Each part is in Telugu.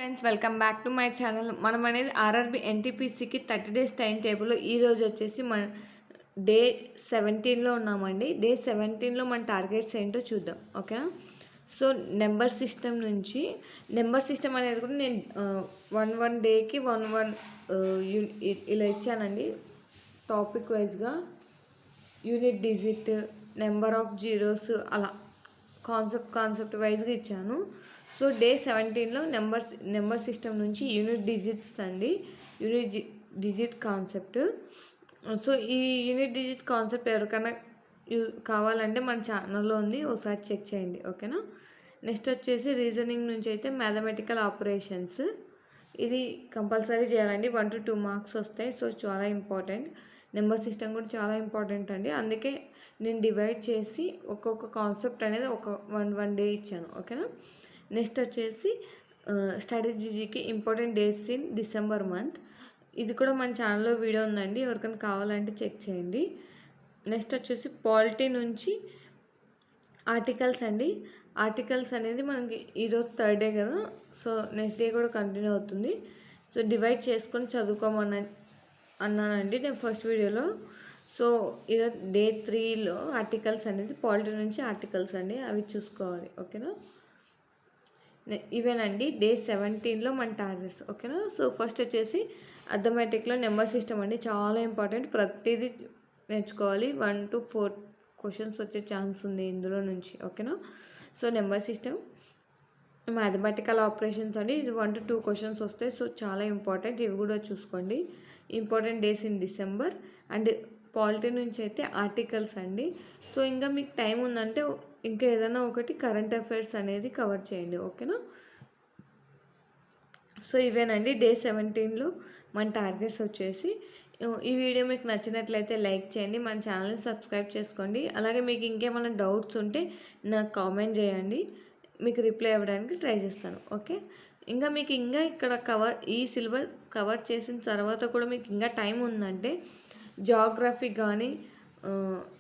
Friends welcome back to my channel. మనం అనేది ఆర్ఆర్బి ఎన్టీపీసీకి 30 డేస్ టైం టేబుల్. ఈరోజు వచ్చేసి మన డే 17లో ఉన్నామండి. డే 17లో మన టార్గెట్స్ ఏంటో చూద్దాం, ఓకేనా. సో నెంబర్ సిస్టమ్ నుంచి, నెంబర్ సిస్టమ్ అనేది కూడా నేను వన్ డేకి వన్ ఇలా ఇచ్చానండి. టాపిక్ వైజ్గా unit digit, number of zeros, అలా కాన్సెప్ట్ వైజ్గా ఇచ్చాను. సో డే 17లో నెంబర్ సిస్టమ్ నుంచి యూనిట్ డిజిట్స్ అండి, యూనిట్ డిజిట్ కాన్సెప్ట్. సో ఈ యూనిట్ డిజిట్ కాన్సెప్ట్ ఎవరికైనా కావాలంటే మన ఛానల్లో ఉంది, ఒకసారి చెక్ చేయండి, ఓకేనా. నెక్స్ట్ వచ్చేసి రీజనింగ్ నుంచి అయితే మ్యాథమెటికల్ ఆపరేషన్స్, ఇది కంపల్సరీ చేయాలండి. 1 to 2 మార్క్స్ వస్తాయి. సో చాలా ఇంపార్టెంట్. నెంబర్ సిస్టమ్ కూడా చాలా ఇంపార్టెంట్ అండి, అందుకే నేను డివైడ్ చేసి ఒక్కొక్క కాన్సెప్ట్ అనేది ఒక వన్ డే ఇచ్చాను, ఓకేనా. నెక్స్ట్ వచ్చేసి స్ట్రాటజీకి important dates in December month, ఇది కూడా మన ఛానల్లో వీడియో ఉందండి, ఎవరికైనా కావాలంటే చెక్ చేయండి. నెక్స్ట్ వచ్చేసి పాలిటీ నుంచి ఆర్టికల్స్ అండి. ఆర్టికల్స్ అనేది మనకి ఈరోజు థర్డ్ డే కదా, సో నెక్స్ట్ డే కూడా కంటిన్యూ అవుతుంది. సో డివైడ్ చేసుకొని అన్నానండి నేను ఫస్ట్ వీడియోలో. సో ఈరోజు డే 3లో ఆర్టికల్స్ అనేది పాలిటీ నుంచి ఆర్టికల్స్ అండి, అవి చూసుకోవాలి, ఓకేనా. ఇవేనండి డే 17లో మన టార్గెట్స్, ఓకేనా. సో ఫస్ట్ వచ్చేసి అథమెటిక్లో నెంబర్ సిస్టమ్ అండి, చాలా ఇంపార్టెంట్. ప్రతిదీ నేర్చుకోవాలి. 1 to 4 క్వశ్చన్స్ వచ్చే ఛాన్స్ ఉంది ఇందులో నుంచి, ఓకేనా. So number system, mathematical operations అండి, ఇది 1 to 2 క్వశ్చన్స్ వస్తాయి. సో చాలా ఇంపార్టెంట్, ఇవి కూడా చూసుకోండి. Important days in December. And polity నుంచి అయితే ఆర్టికల్స్ అండి. సో ఇంకా మీకు టైం ఉందంటే ఇంకా ఏదైనా ఒకటి కరెంట్ అఫైర్స్ అనేది కవర్ చేయండి, ఓకేనా. సో ఇవేనండి డే 17లో మన టార్గెట్స్ వచ్చేసి. ఈ వీడియో మీకు నచ్చినట్లయితే లైక్ చేయండి, మన ఛానల్ని సబ్స్క్రైబ్ చేసుకోండి. అలాగే మీకు ఇంకేమైనా డౌట్స్ ఉంటే నాకు కామెంట్ చేయండి, మీకు రిప్లై ఇవ్వడానికి ట్రై చేస్తాను, ఓకే. ఇంకా మీకు ఇక్కడ ఈ సిలబస్ కవర్ చేసిన తర్వాత కూడా మీకు ఇంకా టైం ఉందంటే జాగ్రఫీ కానీ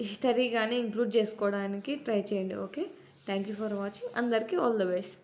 హిస్టరీ కానీ ఇంక్లూడ్ చేసుకోవడానికి ట్రై చేయండి, okay. Thank you for watching. అందరికీ ఆల్ ద బెస్ట్.